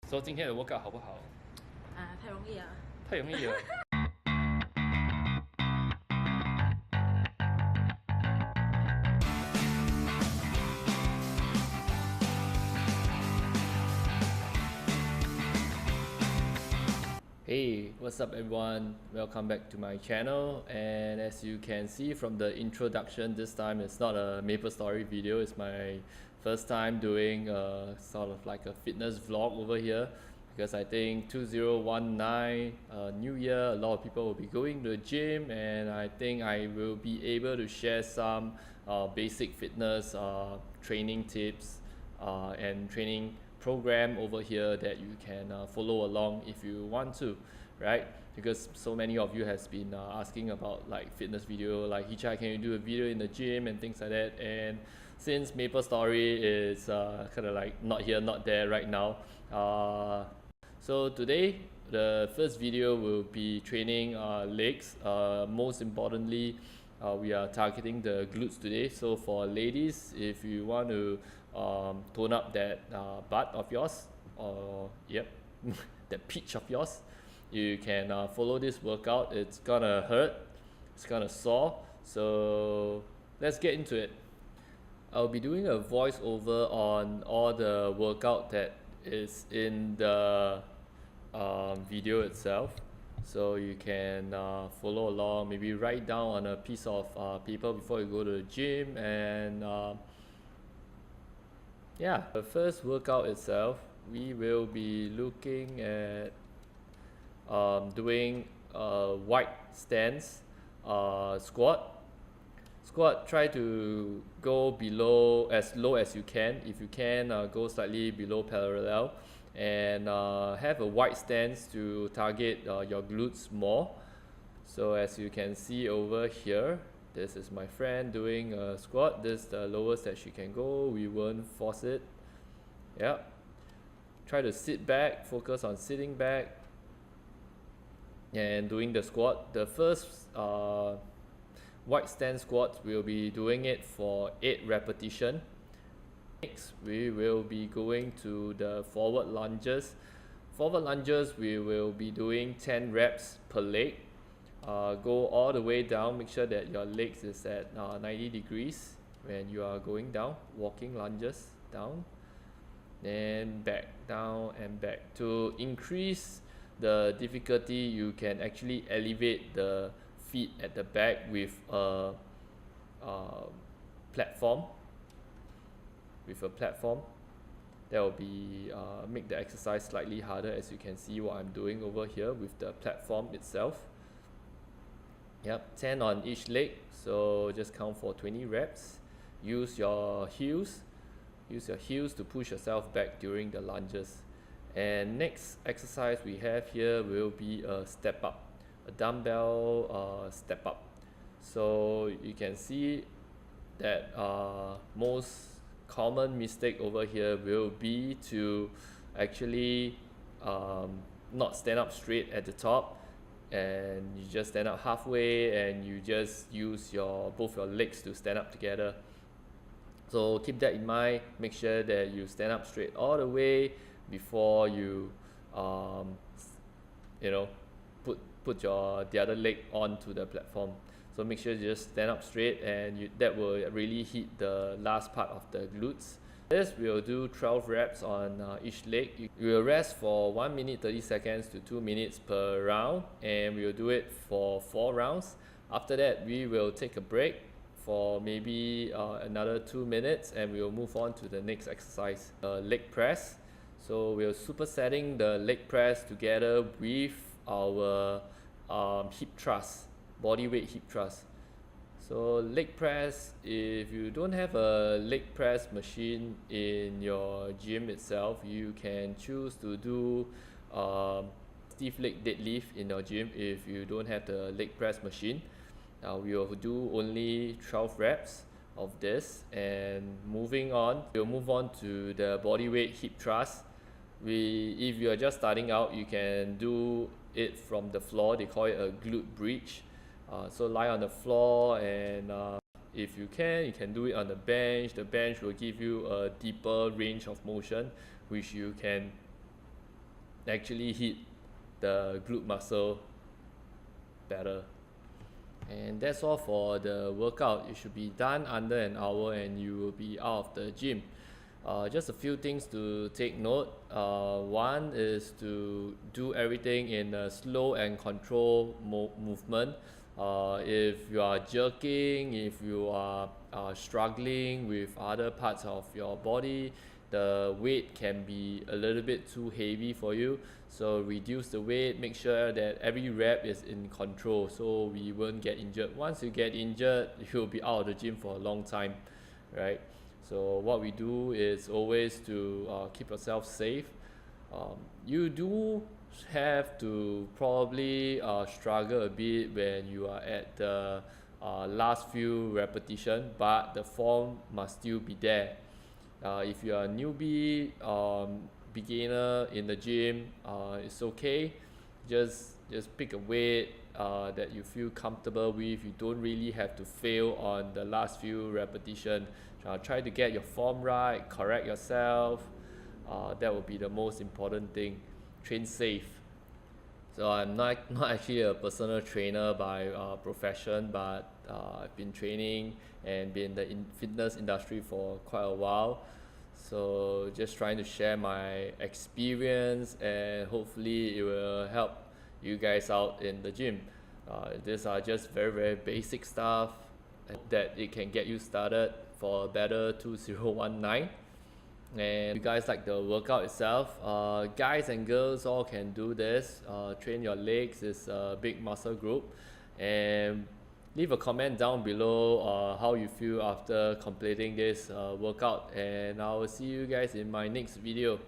So 今天的 workout 好不好？太容易了。太容易了。Hey, what's up everyone? Welcome back to my channel, and as you can see from the introduction, this time it's not a MapleStory video. It's my first time doing sort of like a fitness vlog over here, because I think 2019 new year, a lot of people will be going to the gym, and I think I will be able to share some basic fitness training tips and training program over here that you can follow along if you want to, right? Because so many of you has been asking about like fitness video, like Hichai, can you do a video in the gym and things like that. And since MapleStory is kind of like not here, not there right now, so today the first video will be training legs. Most importantly, we are targeting the glutes today. So for ladies, if you want to tone up that butt of yours, or yep, that peach of yours, you can follow this workout. It's gonna hurt, it's gonna sore, so let's get into it. I'll be doing a voiceover on all the workout that is in the video itself, so you can follow along, maybe write down on a piece of paper before you go to the gym. And yeah, the first workout itself, we will be looking at doing a wide stance squat. Try to go below, as low as you can. If you can, go slightly below parallel, and have a wide stance to target your glutes more. So as you can see over here, this is my friend doing a squat. This is the lowest that she can go. We won't force it. Yeah. Try to sit back, focus on sitting back and doing the squat. The first wide stance squat, we'll be doing it for 8 repetitions. Next, we will be going to the forward lunges. Forward lunges, we will be doing 10 reps per leg. Go all the way down. Make sure that your legs is at 90 degrees when you are going down. Walking lunges down, then back, down and back. To increase the difficulty, you can actually elevate the feet at the back with a platform. That will be make the exercise slightly harder, as you can see what I'm doing over here with the platform itself. Yep, 10 on each leg, so just count for 20 reps. Use your heels to push yourself back during the lunges. And next exercise we have here will be a step up, a dumbbell step up. So you can see that most common mistake over here will be to actually not stand up straight at the top, and you just stand up halfway and you just use both your legs to stand up together. So keep that in mind. Make sure that you stand up straight all the way before you put the other leg onto the platform. So make sure you just stand up straight, and that will really hit the last part of the glutes. This we'll do 12 reps on each leg. You will rest for 1 minute 30 seconds to 2 minutes per round, and we'll do it for 4 rounds. After that, we will take a break for maybe another 2 minutes, and we'll move on to the next exercise, leg press. So we're supersetting the leg press together with our hip thrust, body weight hip thrust. So leg press, if you don't have a leg press machine in your gym itself, you can choose to do stiff leg deadlift in your gym if you don't have the leg press machine. We will do only 12 reps of this, and we'll move on to the body weight hip thrust. If you are just starting out, you can do it from the floor. They call it a glute bridge. So lie on the floor, and if you can do it on the bench. The bench will give you a deeper range of motion, which you can actually hit the glute muscle better. And that's all for the workout. It should be done under an hour and you will be out of the gym. Just a few things to take note. One is to do everything in a slow and controlled movement. If you are jerking, if you are struggling with other parts of your body, the weight can be a little bit too heavy for you. So reduce the weight, make sure that every rep is in control so we won't get injured. Once you get injured, you'll be out of the gym for a long time, right? So what we do is always to keep yourself safe. You do have to probably struggle a bit when you are at the last few repetitions, but the form must still be there. If you are a newbie, beginner in the gym, it's okay. Just pick a weight that you feel comfortable with. You don't really have to fail on the last few repetitions. Try to get your form right, correct yourself. That will be the most important thing. Train safe. So I'm not actually a personal trainer by profession, but I've been training and been in the fitness industry for quite a while. So just trying to share my experience and hopefully it will help you guys out in the gym. These are just very basic stuff. I hope that it can get you started for a better 2019. And if you guys like the workout itself, guys and girls all can do this. Train your legs is a big muscle group, and leave a comment down below how you feel after completing this workout, and I will see you guys in my next video.